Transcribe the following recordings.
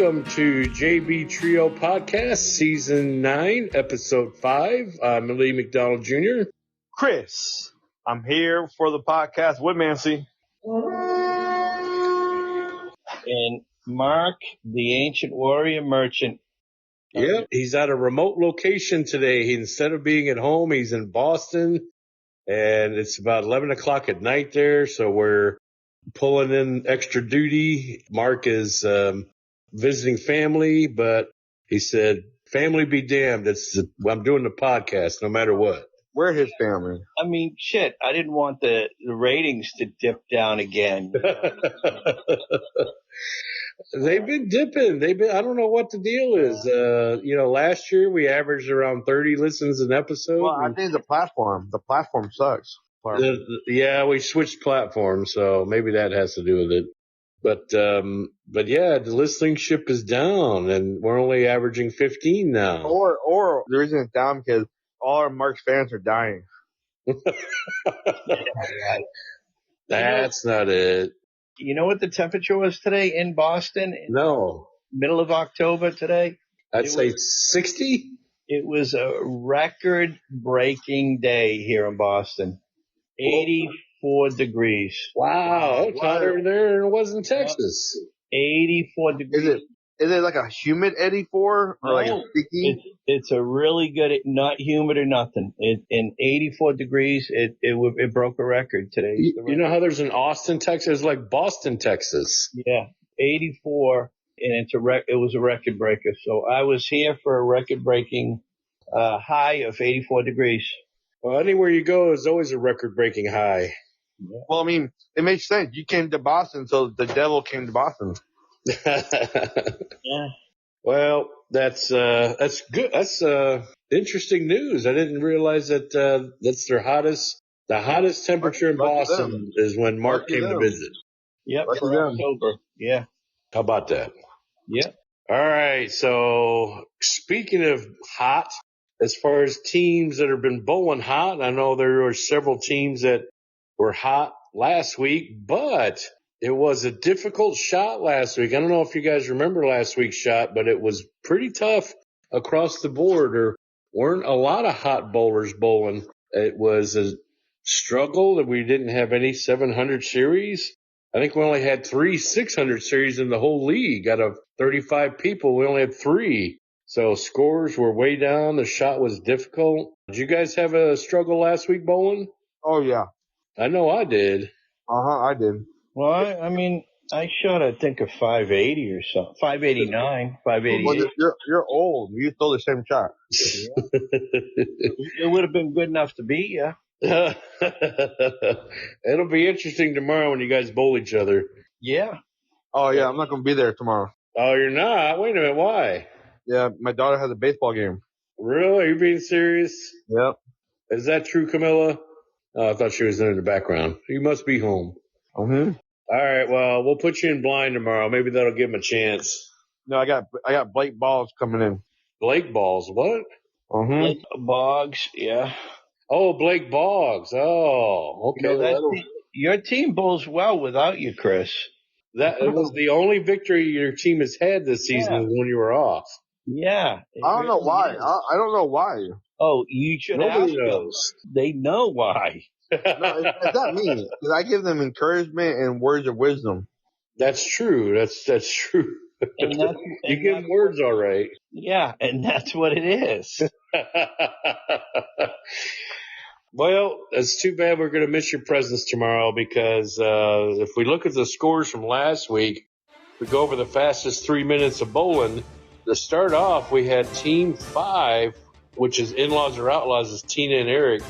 welcome to JB Trio Podcast, Season 9, Episode 5. I'm Lee McDonald Jr. Chris, I'm here for the podcast with Nancy. And Mark, the ancient warrior merchant. Yep, he's at a remote location today. Instead of being at home, he's in Boston, and it's about 11 o'clock at night there, so we're pulling in extra duty. Mark is visiting family, but he said, family be damned. I'm doing the podcast no matter what. We're his family. I mean, shit, I didn't want the ratings to dip down again. They've been dipping. I don't know what the deal is. Last year we averaged around 30 listens an episode. Well, I think the platform sucks. We switched platforms, so maybe that has to do with it. But yeah, the listening ship is down, and we're only averaging 15 now. Or the reason it's down because all our Mark's fans are dying. That's not it. You know what the temperature was today in Boston? No. Middle of October today? I'd say 60? It was a record-breaking day here in Boston. 84 degrees. Wow. It's hotter there than it was in Texas. 84 degrees. Is it like a humid 84 or like a sticky? It's a really good, not humid or nothing. In 84 degrees, it broke a record today. You know how there's an Austin, Texas, like Boston, Texas? Yeah, 84, and it was a record breaker. So I was here for a record breaking high of 84 degrees. Well, anywhere you go is always a record breaking high. Yeah. Well, I mean, it makes sense. You came to Boston, so the devil came to Boston. Yeah. Well, that's good. That's interesting news. I didn't realize that that's the hottest temperature in Boston is when Mark came to visit. Yep, for October. Yeah. How about that? Yeah. All right. So speaking of hot, as far as teams that have been bowling hot, I know there were several teams that were hot last week, but it was a difficult shot last week. I don't know if you guys remember last week's shot, but it was pretty tough across the board. There weren't a lot of hot bowlers bowling. It was a struggle that we didn't have any 700 series. I think we only had 3 600 series in the whole league. Out of 35 people, we only had 3. So scores were way down. The shot was difficult. Did you guys have a struggle last week bowling? Oh, yeah. I know I did. I did. Well, I mean, I shot, I think, a 580 or something. 589, 588. Well, you're old. You throw the same shot. Yeah. It would have been good enough to beat you. It'll be interesting tomorrow when you guys bowl each other. Yeah. Oh, yeah. I'm not going to be there tomorrow. Oh, you're not? Wait a minute. Why? Yeah, my daughter has a baseball game. Really? Are you being serious? Yep. Is that true, Camilla? Oh, I thought she was in the background. You must be home. Mm-hmm. All right. Well, we'll put you in blind tomorrow. Maybe that'll give him a chance. No, I got Blake Balls coming in. Blake Balls? What? Mm-hmm. Blake Boggs, yeah. Oh, Blake Boggs. Oh, okay. You know, your team bowls well without you, Chris. That was the only victory your team has had this season is when you were off. Yeah. I don't know why. I don't know why. Oh, you should Nobody ask knows. them. They know why. No, it's not me. Because I give them encouragement and words of wisdom. That's true. That's true. And you give them words all right. Yeah, and that's what it is. Well, it's too bad we're going to miss your presence tomorrow because if we look at the scores from last week, we go over the fastest 3 minutes of bowling. To start off, we had Team 5, which is In-Laws or Outlaws, is Tina and Eric.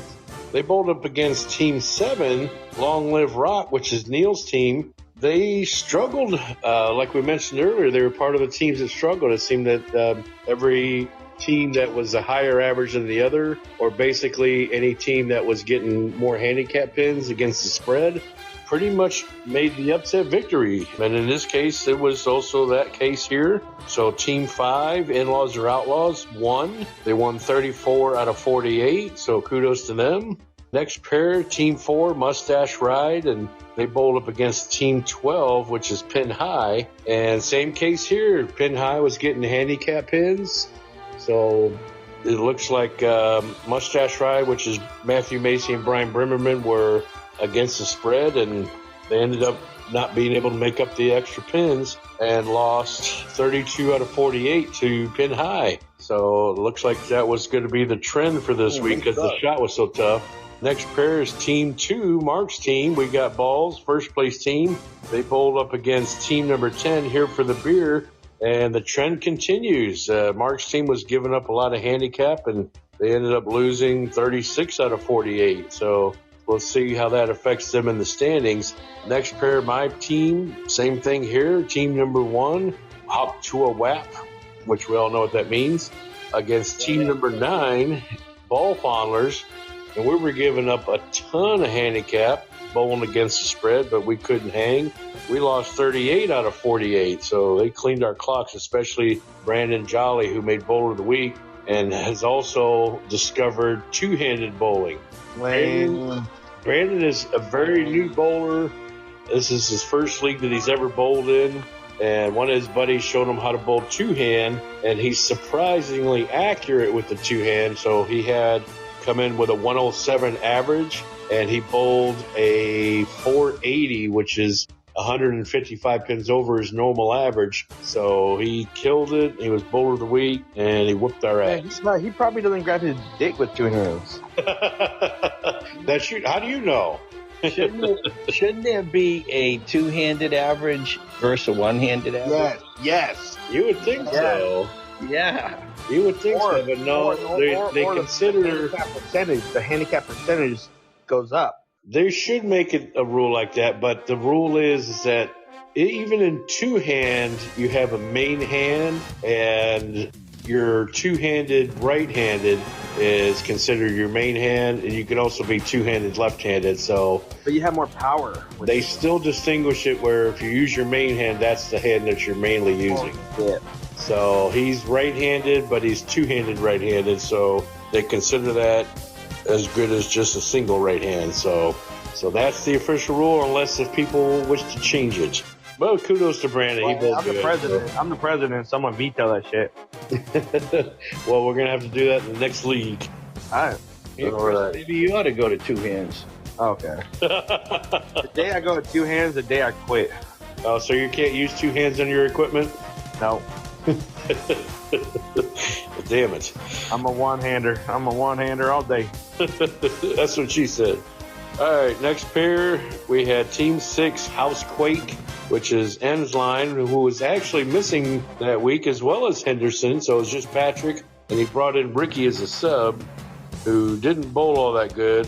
They bowled up against Team 7, Long Live Rock, which is Neil's team. They struggled, like we mentioned earlier. They were part of the teams that struggled. It seemed that every team that was a higher average than the other, or basically any team that was getting more handicap pins against the spread, pretty much made the upset victory. And in this case, it was also that case here. So Team 5, In-Laws or Outlaws, won. They won 34 out of 48, so kudos to them. Next pair, Team 4, Mustache Ride, and they bowled up against Team 12, which is Pin High. And same case here, Pin High was getting handicap pins. So it looks like Mustache Ride, which is Matthew Macy and Brian Brimmerman, were against the spread, and they ended up not being able to make up the extra pins and lost 32 out of 48 to Pin High. So it looks like that was going to be the trend for this week because the shot was so tough. Next pair is Team 2, Mark's team. We got balls, first place team. They bowled up against team number 10 here for the beer, and the trend continues. Mark's team was giving up a lot of handicap, and they ended up losing 36 out of 48. So we'll see how that affects them in the standings. Next pair, my team, same thing here. Team number 1, Hop to a Wap, which we all know what that means, against team number 9, Ball Fondlers. And we were giving up a ton of handicap bowling against the spread, but we couldn't hang. We lost 38 out of 48, so they cleaned our clocks, especially Brandon Jolly, who made Bowler of the Week and has also discovered two-handed bowling. Brandon is a very new bowler. This is his first league that he's ever bowled in, and one of his buddies showed him how to bowl two-hand, and he's surprisingly accurate with the two-hand, so he had come in with a 107 average, and he bowled a 480, which is 155 pins over his normal average. So he killed it. He was Bowler of the Week, and he whooped our ass. He probably doesn't grab his dick with two hands. How do you know? Shouldn't there be a two-handed average versus a one-handed average? Yes. You would think so. Yeah. You would think so, but no. They consider the handicap percentage goes up. They should make it a rule like that, but the rule is that even in two-hand, you have a main hand, and your two-handed right-handed is considered your main hand, and you can also be two-handed left-handed. So, but you have more power. They still distinguish it where if you use your main hand, that's the hand that you're mainly using. Yeah. So he's right-handed, but he's two-handed right-handed, so they consider that as good as just a single right hand. So that's the official rule, unless if people wish to change it. Well, kudos to Brandon. I'm the president. Someone veto that shit. Well, we're gonna have to do that in the next league. All right. Maybe you ought to go to two hands. Okay. The day I go with two hands, the day I quit. Oh, so you can't use two hands on your equipment? No. Damn it. I'm a one-hander all day. That's what she said. All right, next pair, we had Team 6, Housequake, which is Ensline, who was actually missing that week, as well as Henderson, so it was just Patrick, and he brought in Ricky as a sub, who didn't bowl all that good.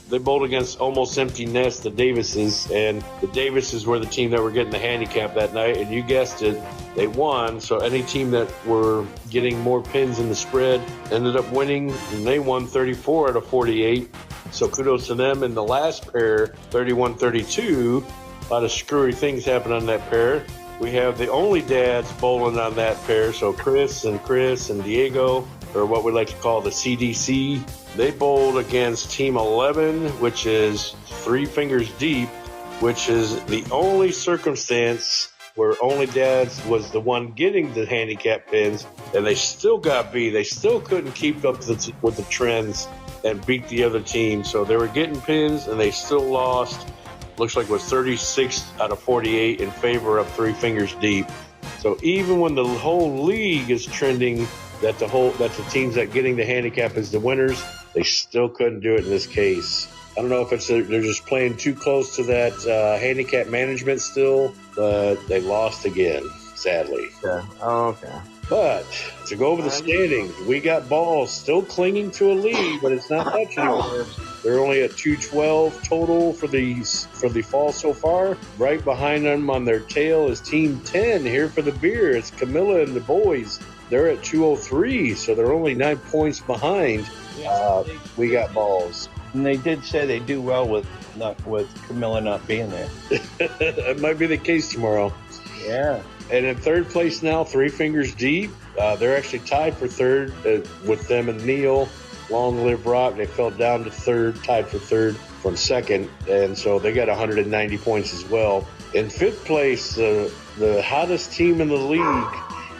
They bowled against Almost Empty Nest, the Davises, and the Davises were the team that were getting the handicap that night, and you guessed it, they won. So any team that were getting more pins in the spread ended up winning, and they won 34 out of 48. So kudos to them. In the last pair, 31-32, a lot of screwy things happened on that pair. We have the only dads bowling on that pair, so Chris and Diego, or what we like to call the CDC. They bowled against Team 11, which is Three Fingers Deep, which is the only circumstance where only dads was the one getting the handicap pins, and they still got beat. They still couldn't keep up with the trends and beat the other team. So they were getting pins, and they still lost. Looks like it was 36 out of 48 in favor of Three Fingers Deep. So even when the whole league is trending that the teams that getting the handicap is the winners, they still couldn't do it in this case. I don't know if it's they're just playing too close to that handicap management still, but they lost again, sadly. Yeah. Oh, okay. But to go over the standings, we got balls still clinging to a lead, but it's not much anymore. They're only at 212 total for the fall so far. Right behind them on their tail is Team 10 here for the beer. It's Camilla and the boys. They're at 203, so they're only 9 points behind. We got balls. And they did say they do well with Camilla not being there. That might be the case tomorrow. Yeah. And in third place now, Three Fingers Deep. They're actually tied for third with them and Neil, Long Live Rock. They fell down to third, tied for third from second, and so they got 190 points as well. In fifth place, the hottest team in the league,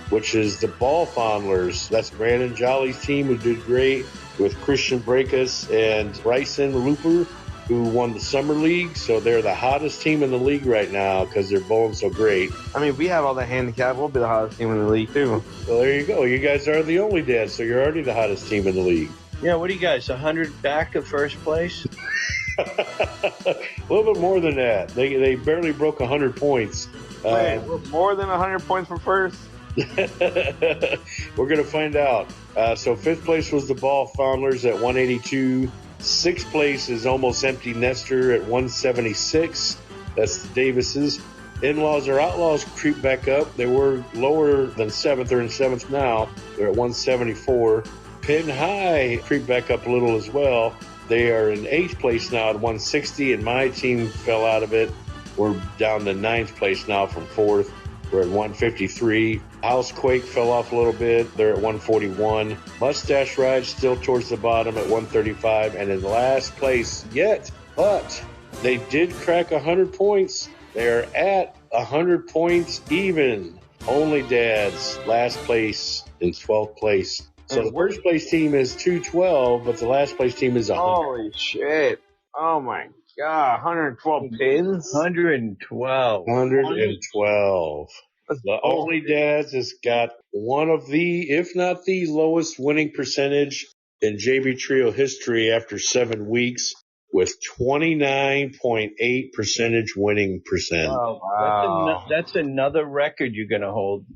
which is the Ball Fondlers. That's Brandon Jolly's team, who did great with Christian Breakus and Bryson Looper, who won the Summer League. So they're the hottest team in the league right now because they're bowling so great. I mean, we have all the handicap. We'll be the hottest team in the league, too. So there you go. You guys are the only dads, so you're already the hottest team in the league. Yeah, what do you guys, 100 back of first place? A little bit more than that. They barely broke 100 points. Wait, we're more than 100 points from first? We're going to find out. So fifth place was the Ball Fondlers at 182. Sixth place is Almost Empty Nester at 176. That's the Davises. In-Laws or Outlaws creep back up. They were lower than seventh. They're in seventh now. They're at 174. Pin High creep back up a little as well. They are in eighth place now at 160, and my team fell out of it. We're down to ninth place now from fourth. We're at 153. Housequake fell off a little bit. They're at 141. Mustache Ride still towards the bottom at 135. And in last place yet, but they did crack 100 points. They're at 100 points even. Only Dads, last place in 12th place. So the first place team is 212, but the last place team is 100. Holy shit. Oh, my God. 112 pins? 112. 112. The Only Dads has got one of the, if not the lowest winning percentage in JB Trio history after 7 weeks, with 29.8 percentage winning percent. Oh, wow. That's another record you're going to hold.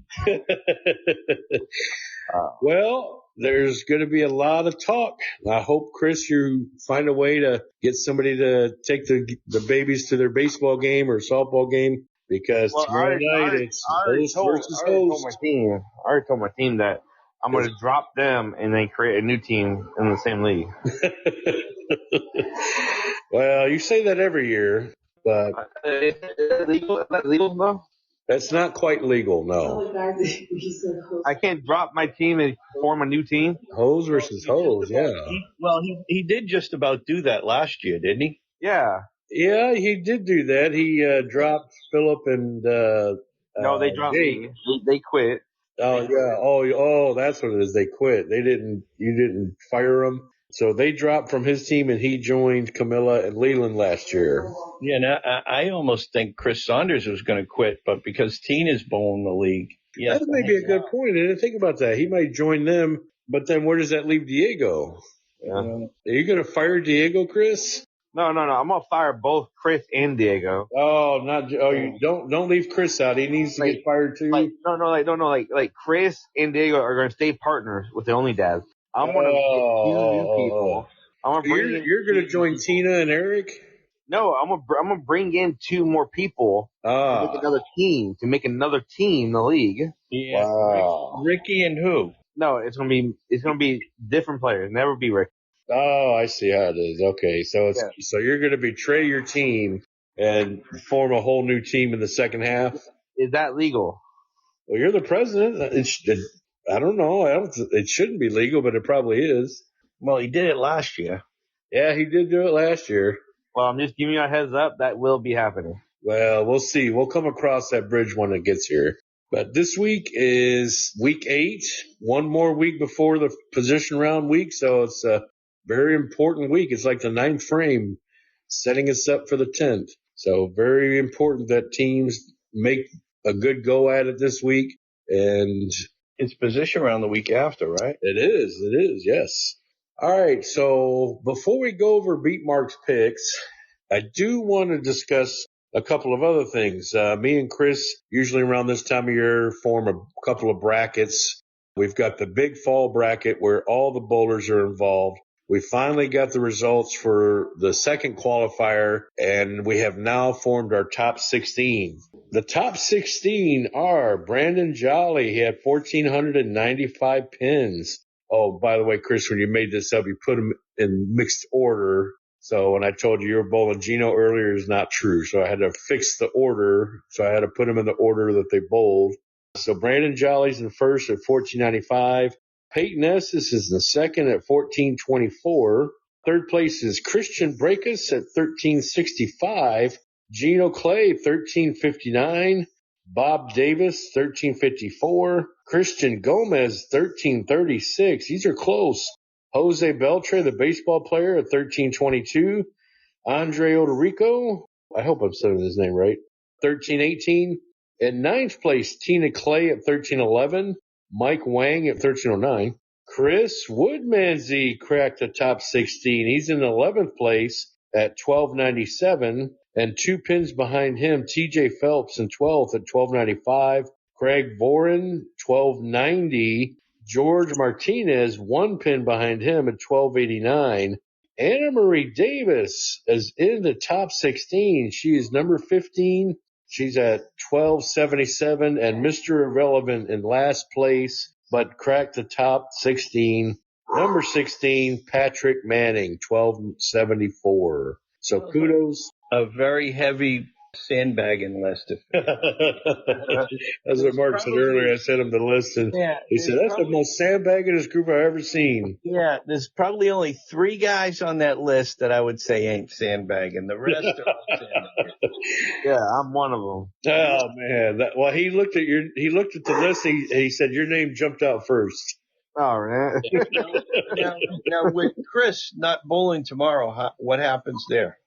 Well, there's going to be a lot of talk. I hope, Chris, you find a way to get somebody to take the babies to their baseball game or softball game, because tomorrow night it's host versus host. I already told my team that I'm going to drop them and then create a new team in the same league. Well, you say that every year, but Is that legal? Is that legal though? that's not quite legal, no. I can't drop my team and form a new team. Hose versus hose, yeah. He did just about do that last year, didn't he? Yeah. Yeah, he did do that. He dropped Philip and No, they dropped me. They quit. Oh yeah. Oh, that's what it is. They quit. You didn't fire them. So they dropped from his team and he joined Camilla and Leland last year. Yeah, and I almost think Chris Saunders was going to quit, but because Tina's bowling the league. That may be a good point. I didn't think about that. He might join them, but then where does that leave Diego? Yeah. Are you going to fire Diego, Chris? No. I'm going to fire both Chris and Diego. You don't leave Chris out. He needs to get fired too. Like Chris and Diego are going to stay partners with the Only Dads. I'm going to get 2 new people. You're going to join Tina and Eric? No, I'm gonna bring in 2 more people to make another team in the league. Yeah. Wow. Ricky and who? No, it's gonna be different players. Never be Ricky. Oh, I see how it is. Okay, so so you're going to betray your team and form a whole new team in the second half. Is that legal? Well, you're the president. I don't know. It shouldn't be legal, but it probably is. Well, he did it last year. Yeah, he did do it last year. Well, I'm just giving you a heads up. That will be happening. Well, we'll see. We'll come across that bridge when it gets here. But this week is week 8. One more week before the position round week, so it's a very important week. It's like the 9th frame, setting us up for the 10th. So very important that teams make a good go at it this week. And it's position round the week after, right? It is, yes. All right, so before we go over Beat Mark's picks, I do want to discuss a couple of other things. Me and Chris, usually around this time of year, form a couple of brackets. We've got the big fall bracket where all the bowlers are involved. We finally got the results for the second qualifier, and we have now formed our top 16. The top 16 are Brandon Jolly. He had 1,495 pins. Oh, by the way, Chris, when you made this up, you put them in mixed order. So when I told you were bowling Gino earlier is not true. So I had to fix the order. So I had to put them in the order that they bowled. So Brandon Jolly's in first at 1,495. Peyton Estes is in second at 1424. Third place is Christian Breakus at 1365. Gino Clay, 1359. Bob Davis, 1354. Christian Gomez, 1336. These are close. Jose Beltre, the baseball player, at 1322. Andre Odorico, I hope I'm saying his name right, 1318. In ninth place, Tina Clay at 1311. Mike Wang at 1309. Chris Woodmansey cracked the top 16. He's in 11th place at 1297. And 2 pins behind him, TJ Phelps in 12th at 1295. Craig Voren, 1290. George Martinez, 1 pin behind him at 1289. Anna Marie Davis is in the top 16. She is number 15. She's at 1277, and Mr. Irrelevant in last place, but cracked the top 16. Number 16, Patrick Manning, 1274. So kudos. A very heavy sandbagging list. As what Mark said earlier, I sent him the list, and he said, that's the most sandbaggingest group I've ever seen. Yeah, there's probably only 3 guys on that list that I would say ain't sandbagging. The rest are all sandbagging. Yeah, I'm one of them. Oh man! He looked at the list. He said your name jumped out first. All right. now, with Chris not bowling tomorrow, what happens there?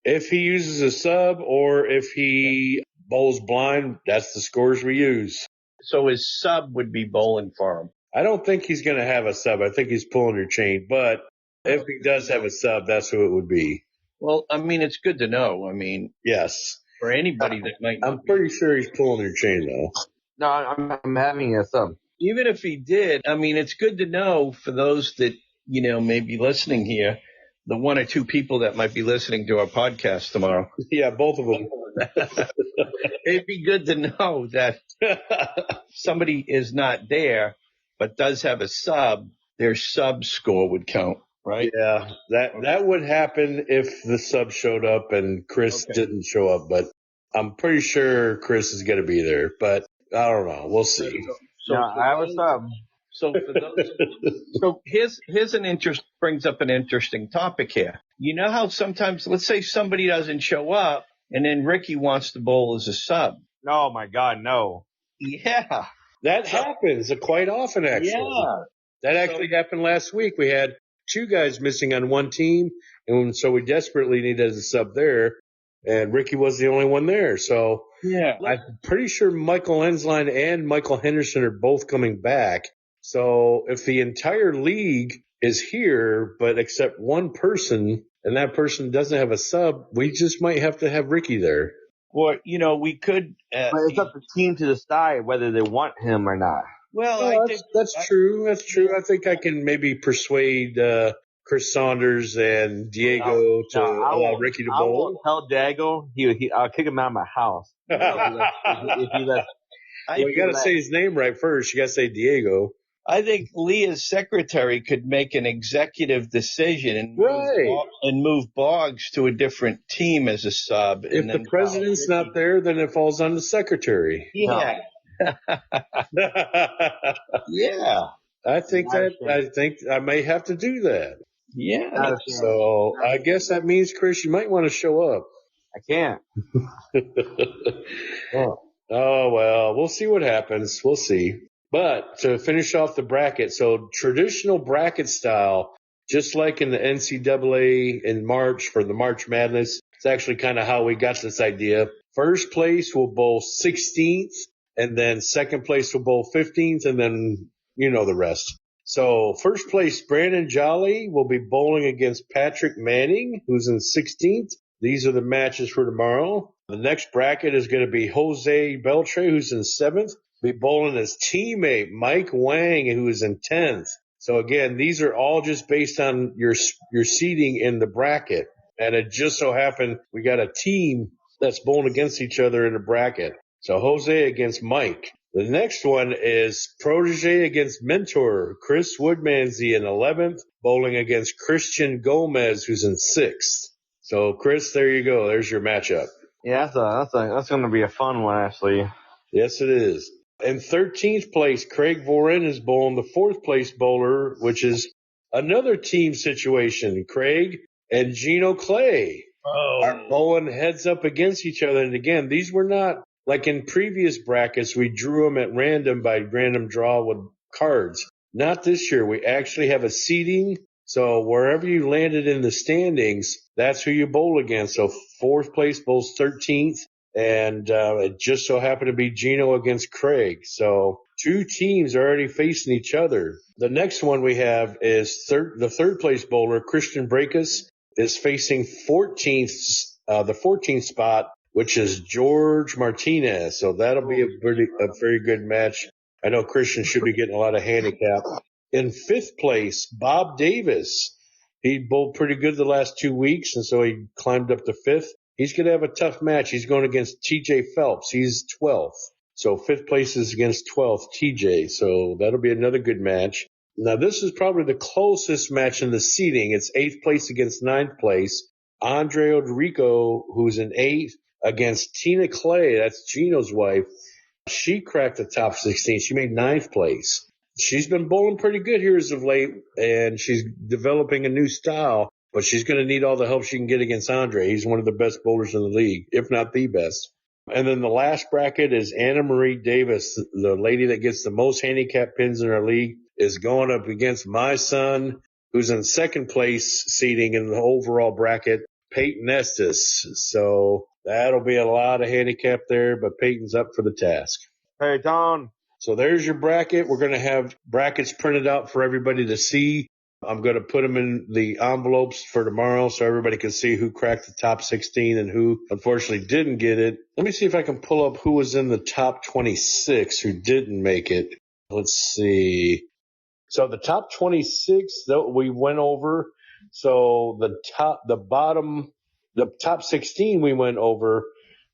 If he uses a sub or if he bowls blind, that's the scores we use. So his sub would be bowling for him. I don't think he's going to have a sub. I think he's pulling your chain. But if he does have a sub, that's who it would be. Well, I mean, it's good to know. I mean, yes. For anybody that might. I'm pretty sure he's pulling your chain, though. No, I'm having a sub. Even if he did, I mean, it's good to know for those that, may be listening here, the 1 or 2 people that might be listening to our podcast tomorrow. Yeah, both of them. It'd be good to know that somebody is not there, but does have a sub, their sub score would count, right? Yeah, that would happen if the sub showed up and Chris didn't show up, but I'm pretty sure Chris is going to be there, but I don't know. We'll see. So I have a sub. So for those, here's brings up an interesting topic here. You know how sometimes, let's say somebody doesn't show up and then Ricky wants to bowl as a sub. Oh my God, no. Yeah. That happens quite often, actually. Yeah. That actually happened last week. We had 2 guys missing on one team, and so we desperately needed a sub there, and Ricky was the only one there. So yeah, I'm pretty sure Michael Ensline and Michael Henderson are both coming back. So if the entire league is here, but except one person, and that person doesn't have a sub, we just might have to have Ricky there. Or, we could. But it's up to the team to decide whether they want him or not. Well, I think that's true. That's true. I think I can maybe persuade Chris Saunders and Diego to allow Ricky to bowl. I won't tell Diego. I'll kick him out of my house. If he lets. Well, you got to say his name right first. You got to say Diego. I think Leah's secretary could make an executive decision and move Boggs to a different team as a sub. If the president's not there, then it falls on the secretary. Yeah. Yeah. I think I may have to do that. Yeah. So I guess that means, Chris, you might want to show up. I can't. Oh, well, we'll see what happens. We'll see. But to finish off the bracket, so traditional bracket style, just like in the NCAA in March for the March Madness, it's actually kind of how we got this idea. First place will bowl 16th, and then second place will bowl 15th, and then the rest. So first place, Brandon Jolly will be bowling against Patrick Manning, who's in 16th. These are the matches for tomorrow. The next bracket is going to be Jose Beltre, who's in 7th. Be bowling his teammate Mike Wang, who is in 10th. So again, these are all just based on your seating in the bracket. And it just so happened we got a team that's bowling against each other in the bracket. So Jose against Mike. The next one is protege against mentor Chris Woodmansey in 11th, bowling against Christian Gomez, who's in 6th. So Chris, there you go. There's your matchup. Yeah, that's going to be a fun one, actually. Yes, it is. In 13th place, Craig Voren is bowling the 4th place bowler, which is another team situation. Craig and Gino Clay are bowling heads up against each other. And again, these were not like in previous brackets, we drew them at random by random draw with cards. Not this year. We actually have a seeding. So wherever you landed in the standings, that's who you bowl against. So 4th place bowls 13th. And it just so happened to be Gino against Craig. So 2 teams are already facing each other. The next one we have is the 3rd place bowler, Christian Breakus, is facing 14th, the 14th spot, which is George Martinez. So that'll be a very good match. I know Christian should be getting a lot of handicap. In 5th place, Bob Davis. He bowled pretty good the last 2 weeks, and so he climbed up to 5th. He's going to have a tough match. He's going against TJ Phelps. He's 12th. So 5th place is against 12th TJ. So that'll be another good match. Now, this is probably the closest match in the seeding. It's 8th place against 9th place. Andre Odrico, who's in 8th, against Tina Clay. That's Gino's wife. She cracked the top 16. She made 9th place. She's been bowling pretty good here as of late, and she's developing a new style. But she's going to need all the help she can get against Andre. He's one of the best bowlers in the league, if not the best. And then the last bracket is Anna Marie Davis, the lady that gets the most handicap pins in our league, is going up against my son, who's in 2nd place seating in the overall bracket, Peyton Estes. So that'll be a lot of handicap there, but Peyton's up for the task. Hey, Don. So there's your bracket. We're going to have brackets printed out for everybody to see. I'm going to put them in the envelopes for tomorrow so everybody can see who cracked the top 16 and who unfortunately didn't get it. Let me see if I can pull up who was in the top 26 who didn't make it. Let's see. So the top 26 that we went over. So the top 16 we went over,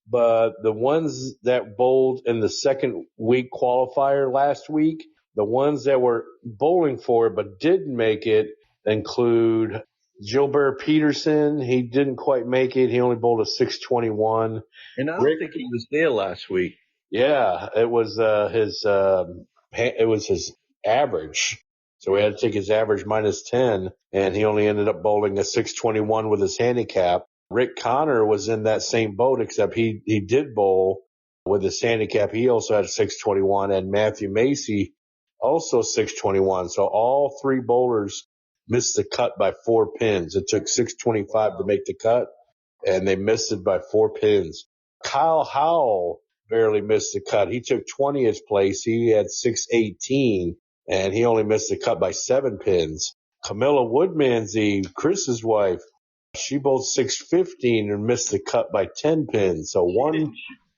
but the ones that bowled in the 2nd week qualifier last week, the ones that were bowling for it but didn't make it include Gilbert Peterson. He didn't quite make it. He only bowled a 621. And I don't think he was there last week. Yeah, it was his average. So we had to take his average minus 10, and he only ended up bowling a 621 with his handicap. Rick Connor was in that same boat, except he did bowl with his handicap. He also had a 621, and Matthew Macy also 621. So all 3 bowlers missed the cut by 4 pins. It took 625 to make the cut, and they missed it by 4 pins. Kyle Howell barely missed the cut. He took 20th place. He had 618, and he only missed the cut by 7 pins. Camilla Woodmansey, Chris's wife, she bowled 615 and missed the cut by 10 pins. So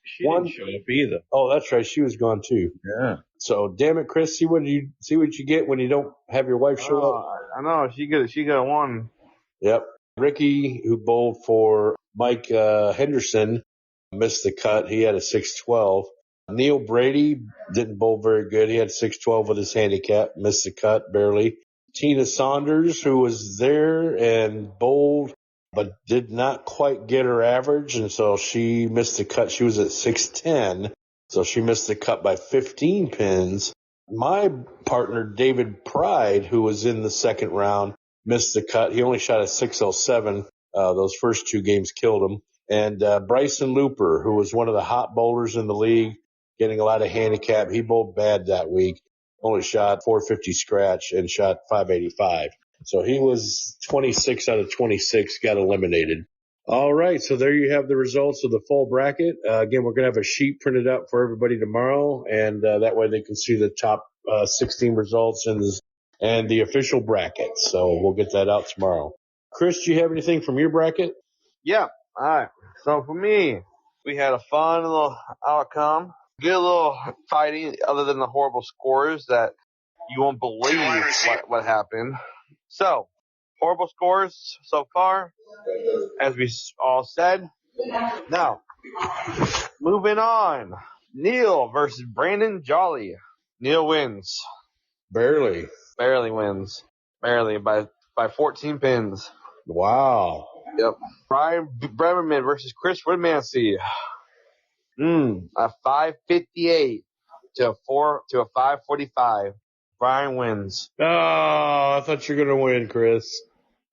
she didn't show up either. Oh, that's right. She was gone too. Yeah. So damn it, Chris, see what you get when you don't have your wife show up. I know she could have won. Yep. Ricky, who bowled for Mike Henderson, missed the cut. He had a 612. Neil Brady didn't bowl very good. He had 612 with his handicap, missed the cut barely. Tina Saunders, who was there and bowled but did not quite get her average, and so she missed the cut. She was at 610, so she missed the cut by 15 pins. My partner, David Pride, who was in the 2nd round, missed the cut. He only shot a 607. Those first 2 games killed him. And Bryson Looper, who was one of the hot bowlers in the league, getting a lot of handicap, he bowled bad that week. Only shot 450 scratch and shot 585. So he was 26 out of 26, got eliminated. All right, so there you have the results of the full bracket. Again, we're going to have a sheet printed out for everybody tomorrow, and that way they can see the top 16 results and the official bracket. So we'll get that out tomorrow. Chris, do you have anything from your bracket? Yeah. All right. So for me, we had a fun little outcome. Good little fighting, other than the horrible scores that you won't believe what happened. So, horrible scores so far, as we all said. Now, moving on. Neil versus Brandon Jolly. Neil wins. Barely. Barely wins. Barely by 14 pins. Wow. Yep. Brian Bremerman versus Chris Woodmansey. A 558. to a 545. Brian wins. Oh, I thought you were going to win, Chris.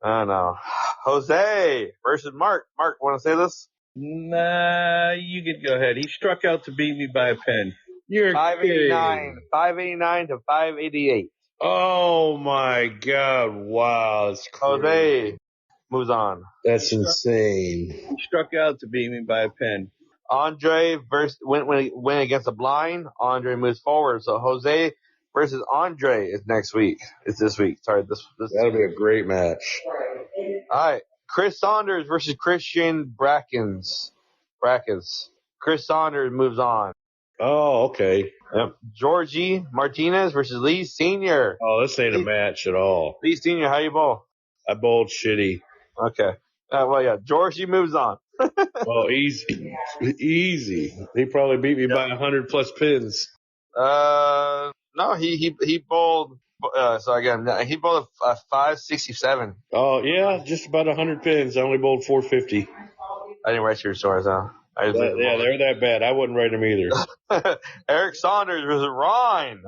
I don't know. Jose versus Mark. Mark, want to say this? Nah, you could go ahead. He struck out to beat me by a pen. You're 589. kidding. 589 to 588. Oh, my God. Wow. That's crazy. Jose moves on. That's insane. He struck out to beat me by a pen. Andre win against the blind. Andre moves forward. So Jose versus Andre is next week. It's this week. Sorry, this. That'll be a great match. All right. Chris Saunders versus Christian Brackens. Chris Saunders moves on. Oh, okay. Yep. Georgie Martinez versus Lee Senior. Oh, this ain't a match at all. Lee Senior, how you bowl? I bowled shitty. Okay. Well, yeah. Georgie moves on. Oh, easy. He probably beat me by 100 plus pins. No, he bowled. So again, he bowled a 567. Oh, yeah, just about 100 pins. I only bowled 450. I didn't write your scores though. Yeah, they're that bad. I wouldn't write them either. Eric Saunders versus Ryan.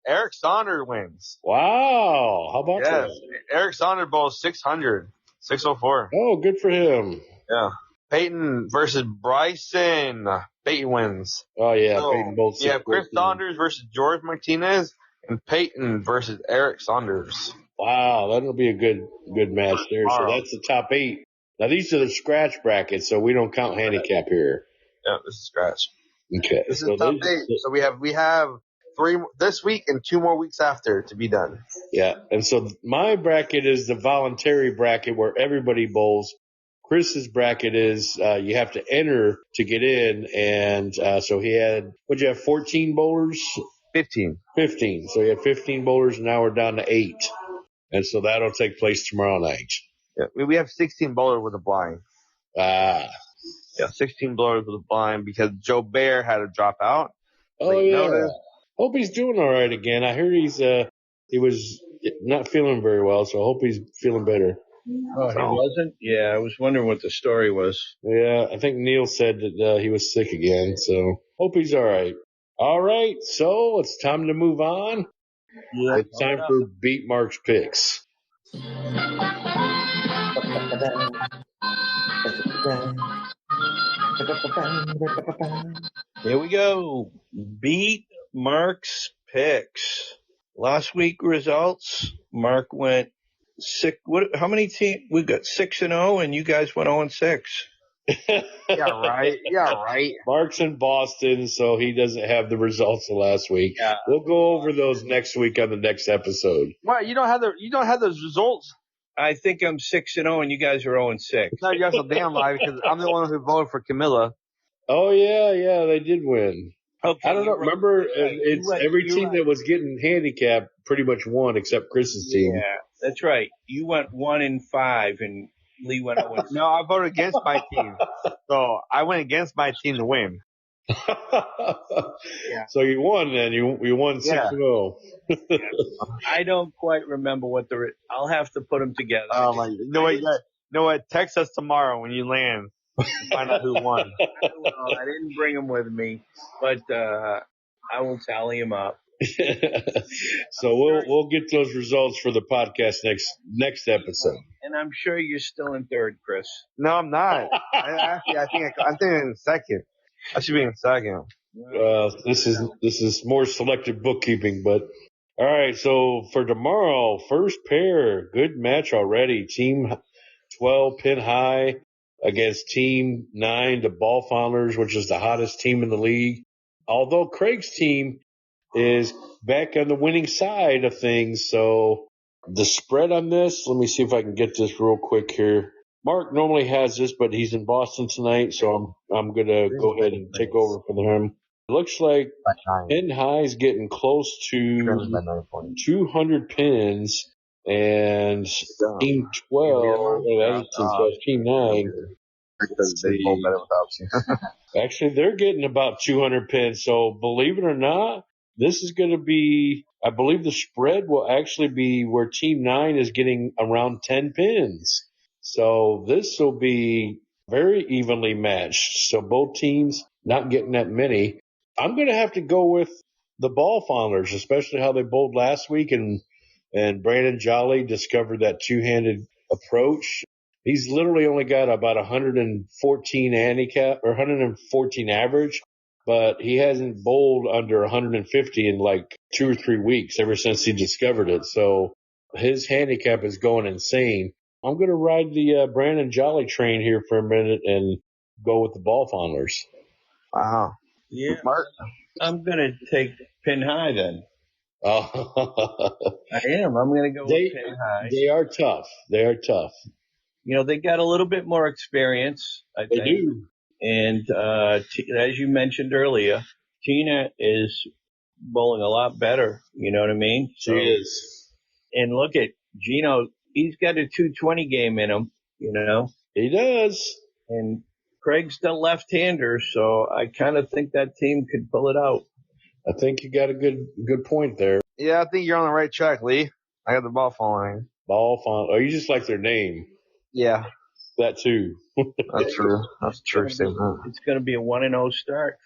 Eric Saunders wins. Wow. How about that? Eric Saunders bowls 600. 604. Oh, good for him. Yeah. Peyton versus Bryson. Peyton wins. Oh, yeah. So, Peyton bowled yeah, Chris 614. Saunders versus George Martinez and Peyton versus Eric Saunders. Wow, that'll be a good match there. So Wow. that's the top 8. Now, these are the scratch brackets, so we don't count handicap here. Yeah, this is scratch. Okay. This is top 8. So we have 3 this week and 2 more weeks after to be done. Yeah, and so my bracket is the voluntary bracket where everybody bowls. Chris's bracket is you have to enter to get in, and so he had, what'd you have, 14 bowlers? 15. 15. So he had 15 bowlers, and now we're down to 8. And so that'll take place tomorrow night. Yeah, we have 16 bowlers with a blind. Ah. Yeah, 16 bowlers with a blind because Joe Bear had to drop out. Oh, yeah. Hope he's doing all right again. I heard he was not feeling very well, so I hope he's feeling better. Oh, he wasn't? Yeah, I was wondering what the story was. Yeah, I think Neil said that he was sick again, so hope he's all right. All right, so it's time to move on. Yeah. It's time for Beat Mark's picks. Here we go. Beat Mark's picks. Last week results, Mark went 6. How many teams? We got 6-0, and you guys went 0-6. Yeah, right. Mark's in Boston, so he doesn't have the results of last week. Yeah. We'll go over those next week on the next episode. What? You don't have those results? I think I'm 6-0, and you guys are 0-6. No, you're so damn lie because I'm the one who voted for Camilla. Oh, yeah, they did win. Okay, I don't know. you're right. Remember, You're right. it's every You're team right. that was getting handicapped pretty much won except Chris's team. Yeah, that's right. You went 1-5, and Lee went 0-6. No, I voted against my team. So I went against my team to win. So you won then. You won 6-0. I don't quite remember what I'll have to put them together. Oh my! You know what? Text us tomorrow when you land. Find out who won. I didn't bring them with me, but I will tally them up. So we'll get those results for the podcast next episode. And I'm sure you're still in third, Chris. No, I'm not. I think I'm in second. I should be in second. This is more selective bookkeeping, but all right. So for tomorrow, first pair, good match already. Team 12 Pin High against Team 9, the Ball Founders, which is the hottest team in the league. Although Craig's team is back on the winning side of things, so the spread on this, let me see if I can get this real quick here. Mark normally has this, but he's in Boston tonight, so I'm going to go ahead and take over for him. It looks like Pin High is getting close to 200 pins, and Team 12, Team 9. Actually, they're getting about 200 pins, so believe it or not, this is going to be, I believe the spread will actually be where Team 9 is getting around 10 pins. So this will be very evenly matched. So both teams not getting that many. I'm going to have to go with the ball fondlers, especially how they bowled last week, and Brandon Jolly discovered that two-handed approach. He's literally only got about 114 handicap or 114 average, but he hasn't bowled under 150 in like 2 or 3 weeks ever since he discovered it. So his handicap is going insane. I'm going to ride the Brandon Jolly train here for a minute and go with the ball fondlers. Wow. Yeah. Mark? I'm going to take Pin High then. Oh. I am. I'm going to go with Pin High. They are tough. They are tough. They got a little bit more experience, I think. They do. And as you mentioned earlier, Tina is bowling a lot better. You know what I mean? She is. And look at Gino. He's got a 220 game in him, He does. And Craig's the left-hander, so I kind of think that team could pull it out. I think you got a good point there. Yeah, I think you're on the right track, Lee. I got the ball following. Ball font. Oh, you just like their name. Yeah. That too. That's true. That's true. It's going to be a 1-0 start.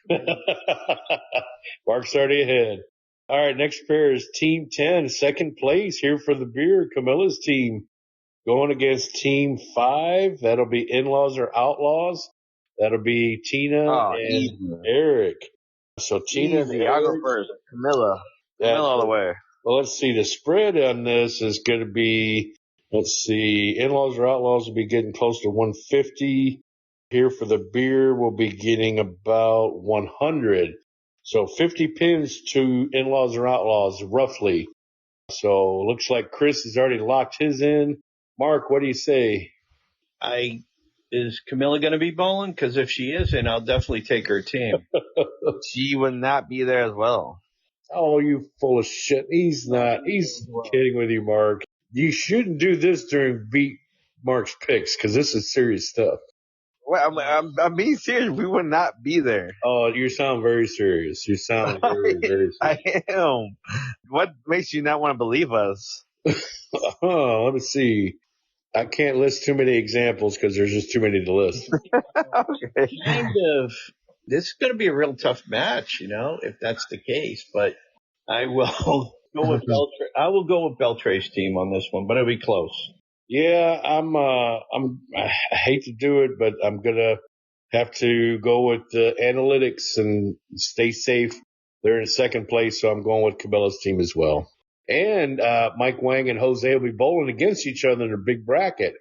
Mark's already ahead. All right, next pair is Team 10, second place here for the beer. Camilla's team going against Team 5. That'll be In-Laws or Outlaws. That'll be Tina and easy. Eric. So Tina and Eric. I'll go first. Camilla. Camilla all the way. Well, let's see. The spread on this is going to be, let's see, In-Laws or Outlaws will be getting close to 150. Here for the beer, we'll be getting about 100. So 50 pins to In-Laws or Outlaws, roughly. So looks like Chris has already locked his in. Mark, what do you say? Is Camilla going to be bowling? Because if she isn't, I'll definitely take her team. She would not be there as well. Oh, you full of shit. He's not. He's kidding with you, Mark. You shouldn't do this during Beat Mark's picks because this is serious stuff. Well, I'm being serious. We would not be there. Oh, you sound very serious. You sound very, very serious. I am. What makes you not want to believe us? Let me see. I can't list too many examples because there's just too many to list. Okay. Kind of. This is going to be a real tough match, if that's the case. But I will go with Beltray. I will go with Beltray's team on this one, but it'll be close. Yeah, I hate to do it, but I'm gonna have to go with the analytics and stay safe. They're in second place, so I'm going with Cabela's team as well. And Mike Wang and Jose will be bowling against each other in a big bracket.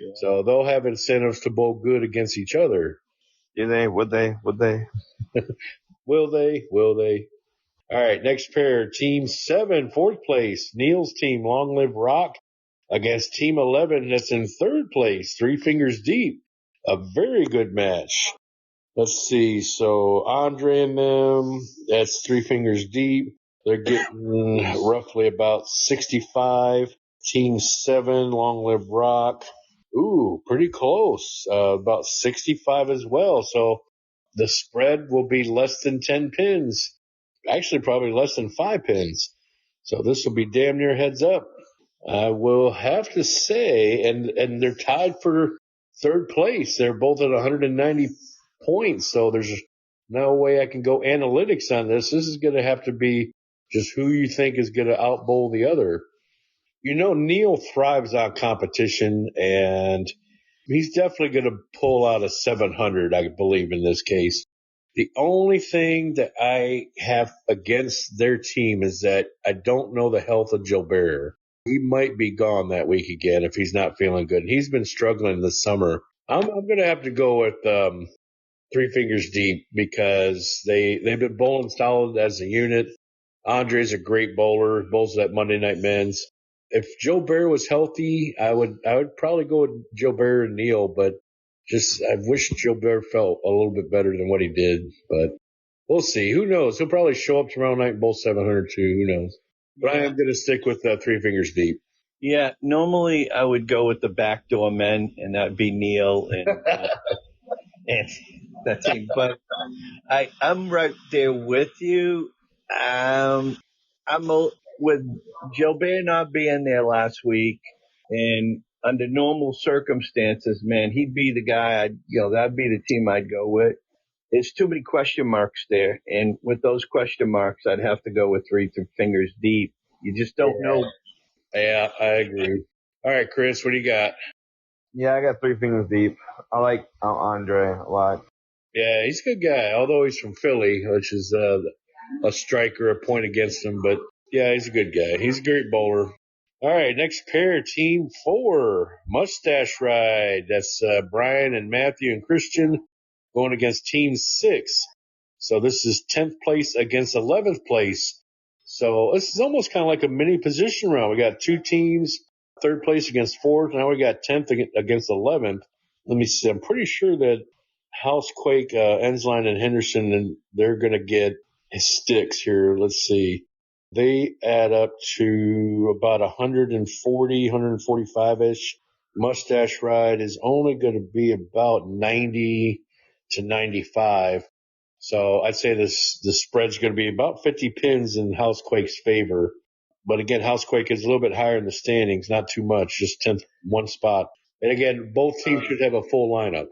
Yeah. So they'll have incentives to bowl good against each other. Do they? Would they? Would they? Will they? Will they? All right, next pair. Team 7, fourth place. Neil's team, Long Live Rock, against Team 11 that's in third place, Three Fingers Deep. A very good match. Let's see. So Andre and them, that's Three Fingers Deep. They're getting roughly about 65. Team 7, Long Live Rock. Ooh, pretty close. About 65 as well. So the spread will be less than 10 pins. Actually, probably less than 5 pins. So this will be damn near heads up. I will have to say, and they're tied for third place. They're both at 190 points. So there's no way I can go analytics on this. This is going to have to be just who you think is going to outbowl the other. Neil thrives on competition, and he's definitely going to pull out a 700, I believe, in this case. The only thing that I have against their team is that I don't know the health of Gilbert. He might be gone that week again if he's not feeling good. He's been struggling this summer. I'm going to have to go with Three Fingers Deep because they've been bowling solid as a unit. Andre's a great bowler, bowls at Monday Night Men's. If Joe Bear was healthy, I would probably go with Joe Bear and Neil, but I wish Joe Bear felt a little bit better than what he did. But we'll see. Who knows? He'll probably show up tomorrow night and bowl 700 too. Who knows? But I am going to stick with Three Fingers Deep. Yeah, normally I would go with the backdoor men, and that would be Neil and that team. But I'm right there with you. I'm with Gilbert not being there last week, and under normal circumstances, man, he'd be the guy. That'd be the team I'd go with. There's too many question marks there. And with those question marks, I'd have to go with Three Fingers Deep. You just don't know. Yeah, I agree. All right, Chris, what do you got? Yeah, I got Three Fingers Deep. I like Andre a lot. Yeah, he's a good guy, although he's from Philly, which is a striker, a point against him. But, yeah, he's a good guy. He's a great bowler. All right, next pair, Team 4, Mustache Ride. That's Brian and Matthew and Christian going against Team 6. So this is 10th place against 11th place. So this is almost kind of like a mini position round. We got 2 teams, 3rd place against 4th. Now we got 10th against 11th. Let me see. I'm pretty sure that Housequake, Ensline, and Henderson, and they're going to get sticks here. Let's see. They add up to about 140, 145-ish. Mustache Ride is only going to be about 90 to 95. So I'd say the spread's going to be about 50 pins in Housequake's favor. But again, Housequake is a little bit higher in the standings, not too much, just 10th, one spot. And again, both teams should have a full lineup.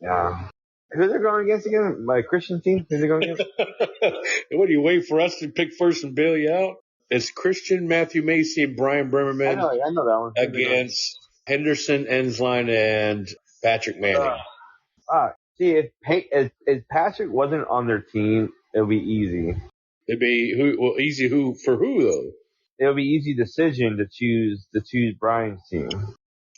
Yeah. Who they're going against again? My Christian team? Who they're going against? What do you wait for us to pick first and bail you out? It's Christian, Matthew Macy, and Brian Bremerman I know that one. against Henderson, Ensline, and Patrick Manning. See, if Patrick wasn't on their team, it would be easy. It'd be easy for who though? It would be easy decision to choose Brian's team.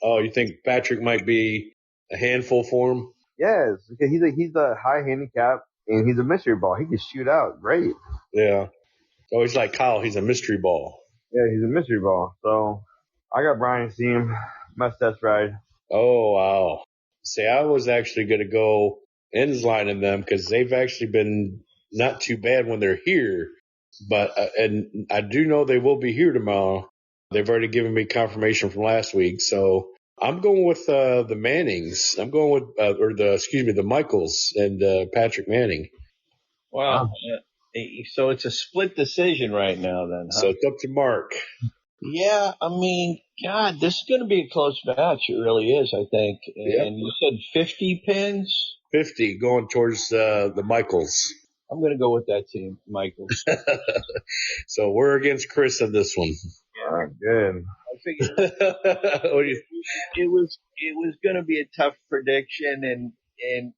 Oh, you think Patrick might be a handful for him? Yes, because he's a high handicap and he's a mystery ball. He can shoot out great. Yeah. Oh, he's like Kyle. He's a mystery ball. Yeah, he's a mystery ball. So I got Brian's team. Mustache Ride. Oh, wow. See, I was actually going to go Ensline in them because they've actually been not too bad when they're here. But and I do know they will be here tomorrow. They've already given me confirmation from last week. So I'm going with the Mannings. I'm going with the Michaels and Patrick Manning. Wow. So it's a split decision right now then, huh? So it's up to Mark. Yeah, I mean, God, this is going to be a close match. It really is, I think. And You said 50 pins? 50 going towards the Michaels. I'm going to go with that team, Michaels. So we're against Chris on this one. Yeah, good. I figured it was going to be a tough prediction, and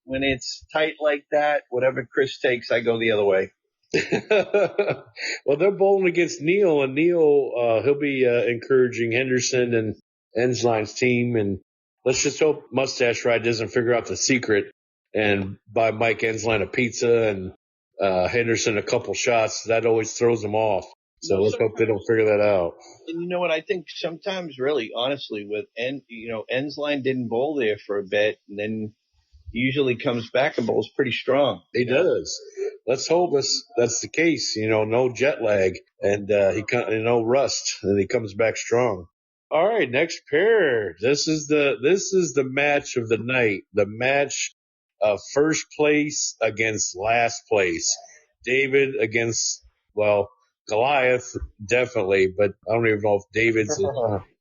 when it's tight like that, whatever Chris takes, I go the other way. Well, they're bowling against Neil, and Neil, he'll be encouraging Henderson and Ensline's team. And let's just hope Mustache Ride doesn't figure out the secret and buy Mike Ensline a pizza and Henderson a couple shots. That always throws them off. So let's hope they don't figure that out. And you know what? I think sometimes, really, honestly, with Ensline didn't bowl there for a bit, and then usually comes back and bowls pretty strong. He does. Let's hope that's the case. No jet lag and no rust, and he comes back strong. All right, next pair. This is the match of the night. The match of first place against last place. David against Goliath, definitely, but I don't even know if David's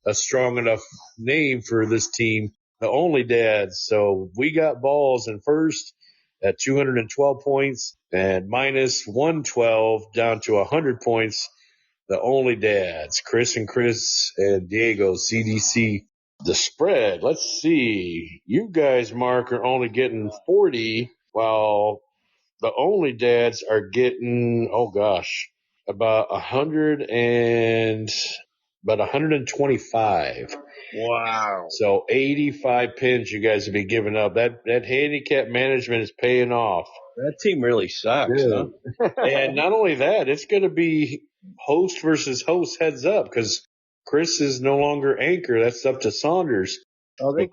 a strong enough name for this team. The Only Dads. So we got balls in first at 212 points and minus 112 down to 100 points. The Only Dads, Chris and Diego, CDC. The spread, let's see. You guys, Mark, are only getting 40, while the Only Dads are getting, about 125. Wow. So 85 pins you guys will be giving up. That handicap management is paying off. That team really sucks, huh? And not only that, it's going to be host versus host heads up because Chris is no longer anchor. That's up to Saunders. Oh, they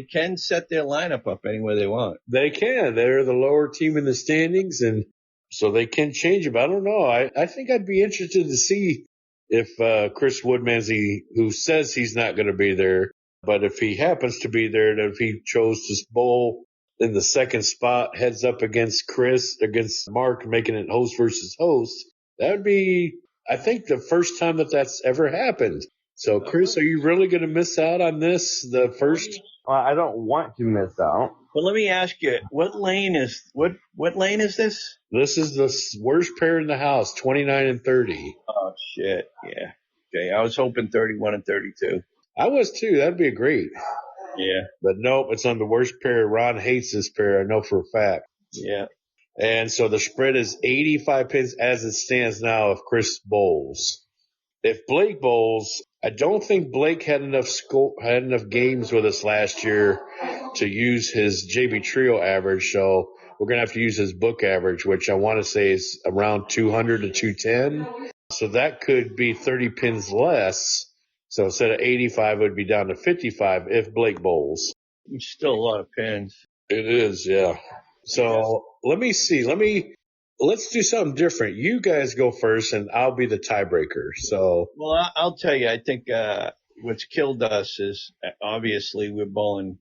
can set their lineup up any way they want. They can. They're the lower team in the standings, and so they can change it. But I don't know. I think I'd be interested to see if Chris Woodmansey, who says he's not going to be there, but if he happens to be there, and if he chose to bowl in the second spot, heads up against Mark, making it host versus host, that would be, I think, the first time that's ever happened. So, Chris, are you really going to miss out on this, the first? I don't want to miss out. Well, let me ask you, what lane is this? This is the worst pair in the house, 29 and 30. Oh shit, yeah. Okay, I was hoping 31 and 32. I was too. That'd be great. Yeah, But nope, it's on the worst pair. Ron hates this pair. I know for a fact. yeah. And so the spread is 85 pins as it stands now if Chris bowls. If Blake bowls, I don't think Blake had enough games with us last year to use his JB Trio average. So we're going to have to use his book average, which I want to say is around 200 to 210. So that could be 30 pins less. So instead of 85, it would be down to 55 if Blake bowls. It's still a lot of pins. It is, yeah. So let me see. Let's do something different. You guys go first, and I'll be the tiebreaker. So, well, I'll tell you. I think what's killed us is obviously we're bowling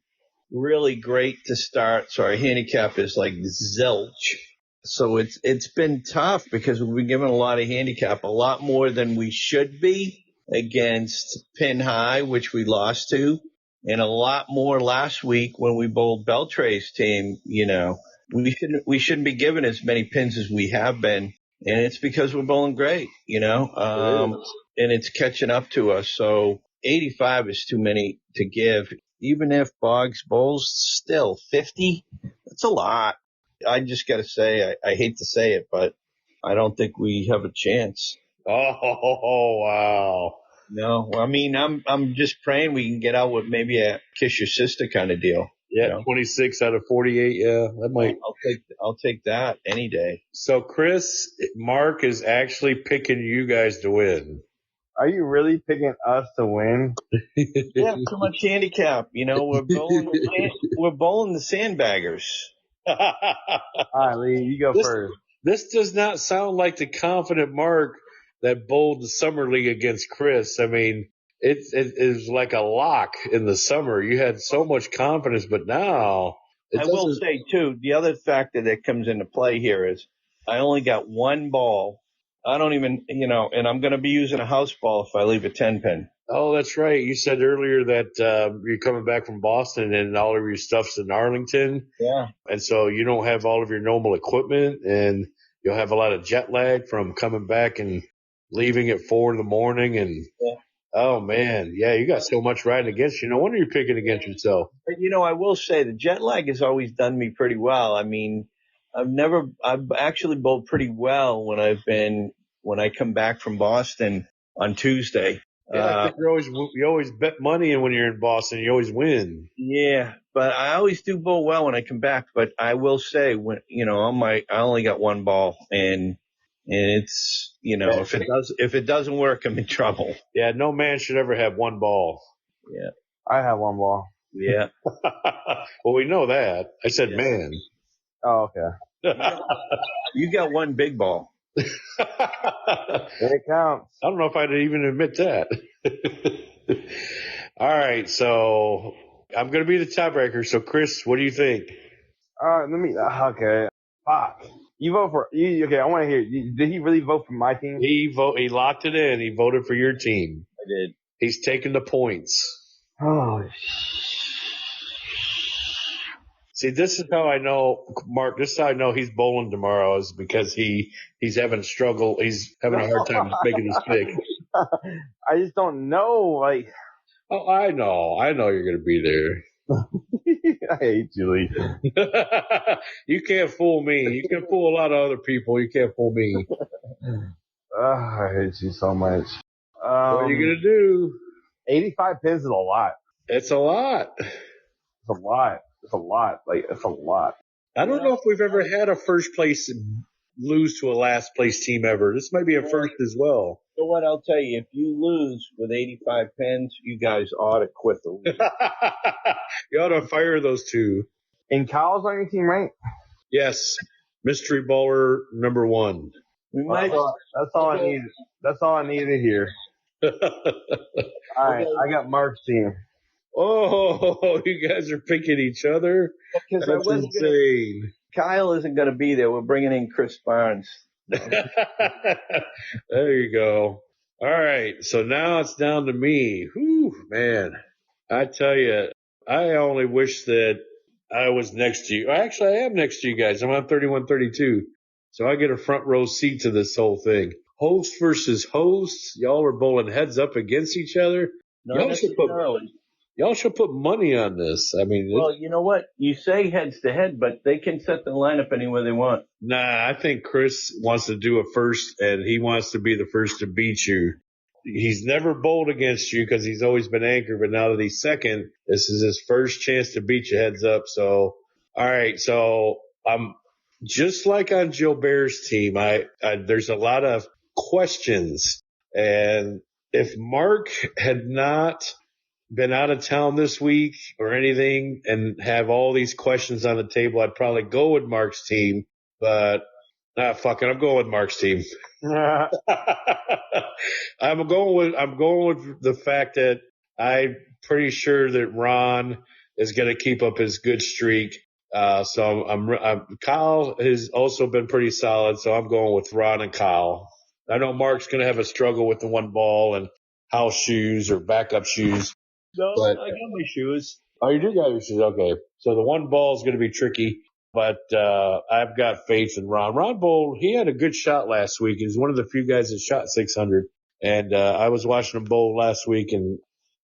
really great to start. So our handicap is like zilch. So it's been tough because we've been given a lot of handicap, a lot more than we should be against Pin High, which we lost to, and a lot more last week when we bowled Beltre's team. You know, we shouldn't be given as many pins as we have been, and it's because we're bowling great. You know, and it's catching up to us. So 85 is too many to give. Even if Boggs bowls, still 50, that's a lot. I just got to say, I hate to say it, but I don't think we have a chance. oh wow. No, I mean, I'm just praying we can get out with maybe a kiss your sister kind of deal. Yeah, you know? 26 out of 48. Yeah, that might. I'll take that any day. So Chris, Mark is actually picking you guys to win. Are you really picking us to win? Yeah, too much handicap. You know, we're bowling the sandbaggers. All right, Lee, you go first. This does not sound like the confident Mark that bowled the summer league against Chris. I mean, it is like a lock in the summer. You had so much confidence, but now I will say too, the other factor that comes into play here is I only got one ball. I don't even, and I'm going to be using a house ball if I leave a 10 pin. Oh, that's right. You said earlier that you're coming back from Boston and all of your stuff's in Arlington. Yeah. And so you don't have all of your normal equipment, and you'll have a lot of jet lag from coming back and leaving at 4 a.m. And oh man, yeah, you got so much riding against you. No wonder you're picking against yourself. But I will say the jet lag has always done me pretty well. I mean, I've actually bowled pretty well when I come back from Boston on Tuesday. Yeah, I think you always bet money, and when you're in Boston, you always win. Yeah, but I always do bowl well when I come back. But I will say, when I only got one ball, and it's if it doesn't work, I'm in trouble. Yeah, no man should ever have one ball. Yeah, I have one ball. Yeah. Well, we know that. I said man. Oh, okay. You got one big ball. It counts. I don't know if I'd even admit that. All right, so I'm going to be the tiebreaker. So, Chris, what do you think? Okay. Fuck. You vote for you. Okay, I want to hear. Did he really vote for my team? He locked it in. He voted for your team. I did. He's taking the points. Oh, See, this is how I know, Mark, this is how I know he's bowling tomorrow is because he's having a struggle. He's having a hard time making his pick. I just don't know. Like, oh, I know you're going to be there. I hate Julie. You can't fool me. You can fool a lot of other people. You can't fool me. I hate you so much. What are you going to do? 85 pins is a lot. It's a lot. It's a lot. It's a lot. Like, it's a lot. I don't know if we've ever had a first place lose to a last place team ever. This might be a first as well. So what I'll tell you, if you lose with 85 pins, you guys ought to quit the league. You ought to fire those two. And Kyle's on your team, right? Yes. Mystery bowler number 1. That's all I needed. That's all I needed to hear. All right, I got Mark's team. Oh, you guys are picking each other? Because that's insane. Kyle isn't going to be there. We're bringing in Chris Barnes. There you go. All right, so now it's down to me. Whew, man. I tell you, I only wish that I was next to you. Actually, I am next to you guys. I'm on 31-32. So I get a front row seat to this whole thing. Host versus host. Y'all are bowling heads up against each other. Not necessarily. Y'all should put money on this. I mean, Well, you know what? You say heads to head, but they can set the lineup anywhere they want. nah, I think Chris wants to do it first, and he wants to be the first to beat you. He's never bowled against you because he's always been anchored, but now that he's second, this is his first chance to beat you heads up. So, all right. So I'm just like on Gilbert's team. There's a lot of questions, and if Mark had not been out of town this week or anything and have all these questions on the table, I'd probably go with Mark's team, but fuck it. I'm going with Mark's team. I'm going with the fact that I'm pretty sure that Ron is going to keep up his good streak. So Kyle has also been pretty solid. So I'm going with Ron and Kyle. I know Mark's going to have a struggle with the one ball and house shoes or backup shoes. No, But, I got my shoes. Oh, you do got your shoes. Okay. So the one ball is going to be tricky. But I've got faith in Ron. Ron bowled, he had a good shot last week. He was one of the few guys that shot 600. And I was watching him bowl last week, and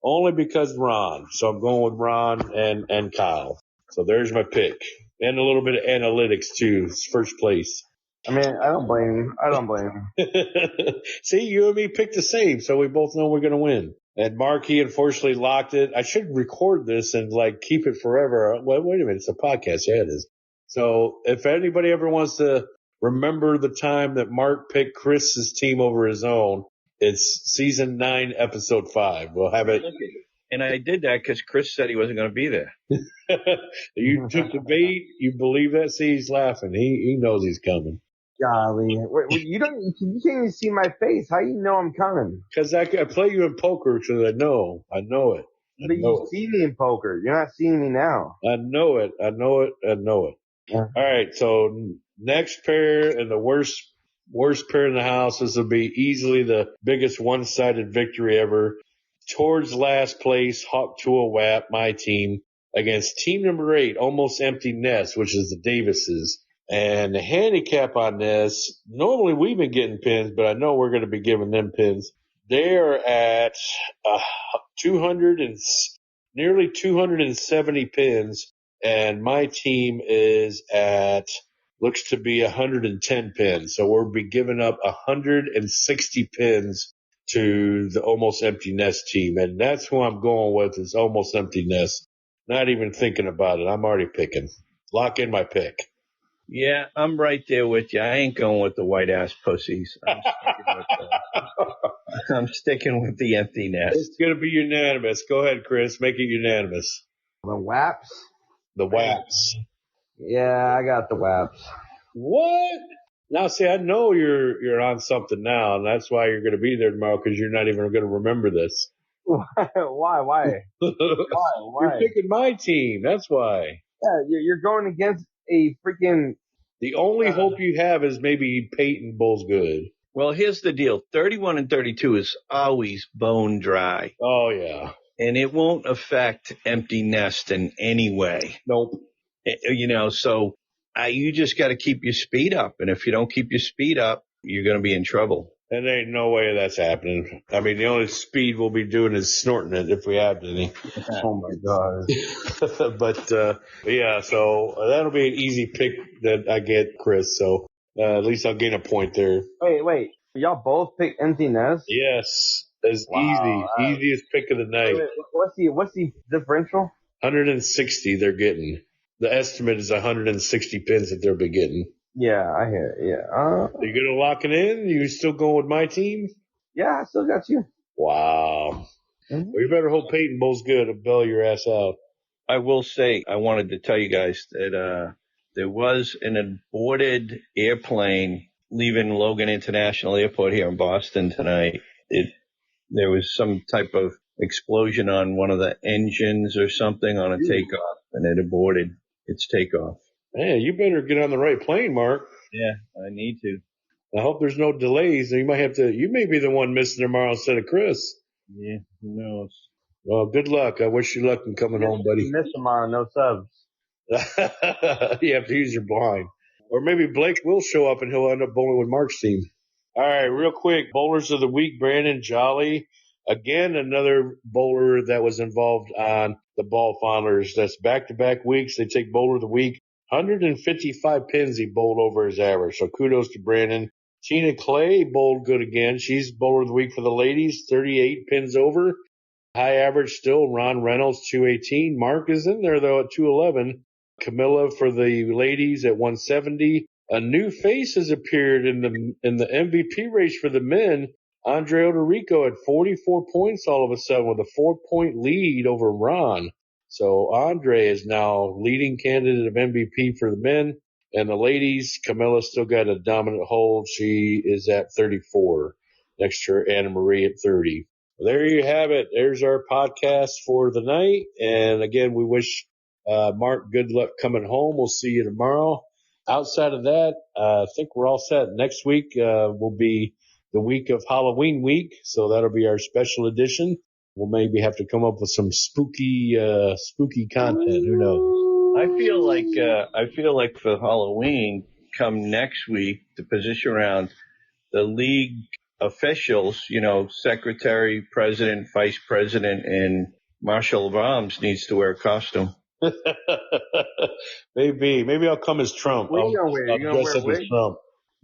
only because Ron. So I'm going with Ron and Kyle. So there's my pick. And a little bit of analytics, too. It's first place. I mean, I don't blame him. See, you and me picked the same, so we both know we're going to win. And Mark, he unfortunately locked it. I should record this and, keep it forever. Wait a minute. It's a podcast. Yeah, it is. So if anybody ever wants to remember the time that Mark picked Chris's team over his own, it's season 9, episode 5. We'll have it. And I did that because Chris said he wasn't going to be there. You took the bait. You believe that? See, he's laughing. He knows he's coming. Golly, you can't even see my face. How you know I'm coming? Because I play you in poker, so I know it. But you see me in poker. You're not seeing me now. I know it. Yeah. All right, so next pair and the worst pair in the house. This will be easily the biggest one-sided victory ever. Towards last place, Hawk to a Wap, my team, against team number 8, Almost Empty Nest, which is the Davises. And the handicap on this, normally we've been getting pins, but I know we're going to be giving them pins. They're at 200 and nearly 270 pins. And my team is looks to be 110 pins. So we'll be giving up 160 pins to the Almost Empty Nest team. And that's who I'm going with, is Almost Empty Nest. Not even thinking about it. I'm already picking. Lock in my pick. Yeah, I'm right there with you. I ain't going with the white ass pussies. I'm sticking with the Empty Nest. It's going to be unanimous. Go ahead, Chris. Make it unanimous. The Waps? The Waps. Yeah, I got the Waps. What? Now, see, I know you're on something now, and that's why you're going to be there tomorrow, because you're not even going to remember this. Why? You're picking my team. That's why. Yeah, you're going against a freaking... The only hope you have is maybe Peyton bowls good. Well, here's the deal. 31 and 32 is always bone dry. Oh, yeah. And it won't affect Empty Nest in any way. Nope. So you just got to keep your speed up. And if you don't keep your speed up, you're going to be in trouble. And there ain't no way that's happening. I mean, the only speed we'll be doing is snorting it if we have any. Oh, my God. But yeah, so that'll be an easy pick that I get, Chris. So at least I'll gain a point there. Wait. Y'all both pick Empty Nest? Yes. It's easiest pick of the night. What's the differential? 160 they're getting. The estimate is 160 pins that they'll be getting. Yeah, I hear it. Yeah. Are you going to lock it in? You still going with my team? Yeah, I still got you. Wow. Mm-hmm. Well, you better hope Peyton bowls good and bail your ass out. I will say, I wanted to tell you guys that there was an aborted airplane leaving Logan International Airport here in Boston tonight. There was some type of explosion on one of the engines or something on a takeoff, and it aborted its takeoff. Man, you better get on the right plane, Mark. Yeah, I need to. I hope there's no delays. You may be the one missing tomorrow instead of Chris. Yeah, who knows? Well, good luck. I wish you luck in coming home, buddy. Miss tomorrow, no subs. You have to use your blind. Or maybe Blake will show up and he'll end up bowling with Mark's team. All right, real quick. Bowlers of the week, Brandon Jolly. Again, another bowler that was involved on the Ball Fondlers. That's back-to-back weeks. They take bowler of the week. 155 pins he bowled over his average. So kudos to Brandon. Tina Clay bowled good again. She's bowler of the week for the ladies. 38 pins over. High average still. Ron Reynolds, 218. Mark is in there, though, at 211. Camilla for the ladies at 170. A new face has appeared in the MVP race for the men. Andre Odorico at 44 points all of a sudden with a 4-point lead over Ron. So Andre is now leading candidate of MVP for the men. And the ladies, Camilla still got a dominant hold. She is at 34. Next to her, Anna Marie at 30. Well, there you have it. There's our podcast for the night. And again, we wish Mark good luck coming home. We'll see you tomorrow. Outside of that, I think we're all set. Next week will be the week of Halloween week, so that'll be our special edition. We'll maybe have to come up with some spooky content. Who knows? I feel like for Halloween, come next week, to position around the league officials, secretary, president, vice president, and Marshal of Arms needs to wear a costume. Maybe I'll come as Trump. What are you gonna wear? You gonna wear a wig? Trump.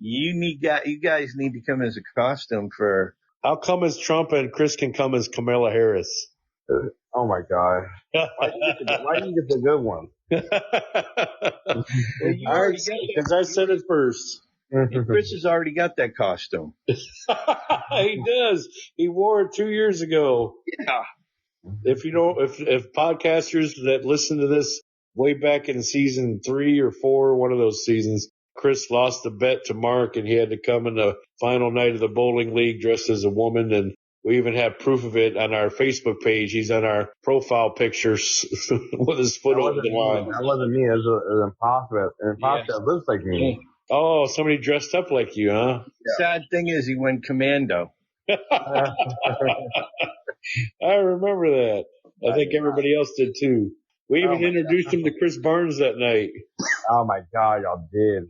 You guys need to come as a costume for. I'll come as Trump, and Chris can come as Kamala Harris. Oh my God! Why do you get the good one? Because I said it first. Chris has already got that costume. He does. He wore it 2 years ago. Yeah. If podcasters that listen to this way back in season 3 or 4, one of those seasons, Chris lost the bet to Mark and he had to come in the final night of the bowling league dressed as a woman. And we even have proof of it on our Facebook page. He's on our profile pictures with his foot over the line. That wasn't me. It was an imposter. An imposter that looks like me. Oh, somebody dressed up like you, huh? Yeah. Sad thing is he went commando. I remember that. I think everybody else did too. We even introduced him to Chris Barnes that night. Oh my God, y'all did.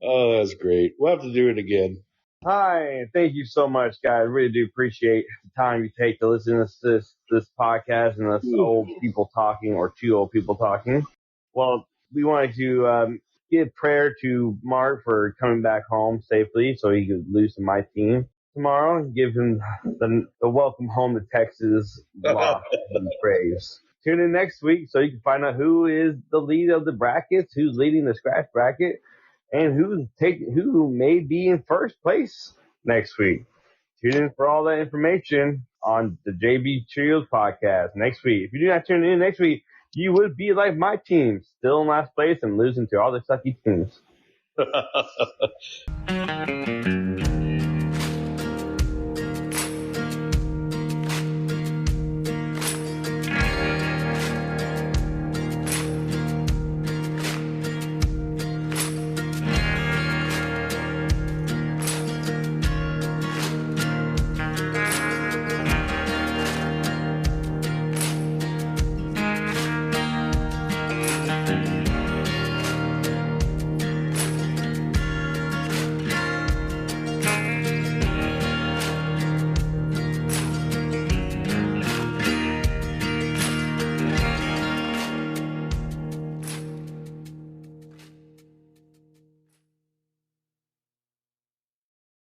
Oh, that's great. We'll have to do it again. Hi, thank you so much, guys. Really do appreciate the time you take to listen to this podcast and us old people talking, or two old people talking. Well, we wanted to give prayer to Mark for coming back home safely so he could lose to my team tomorrow and give him the welcome home to Texas loss and praise. Tune in next week so you can find out who is the lead of the brackets, who's leading the scratch bracket, and who may be in first place next week. Tune in for all that information on the JB Trios podcast next week. If you do not tune in next week, you would be like my team, still in last place and losing to all the sucky teams.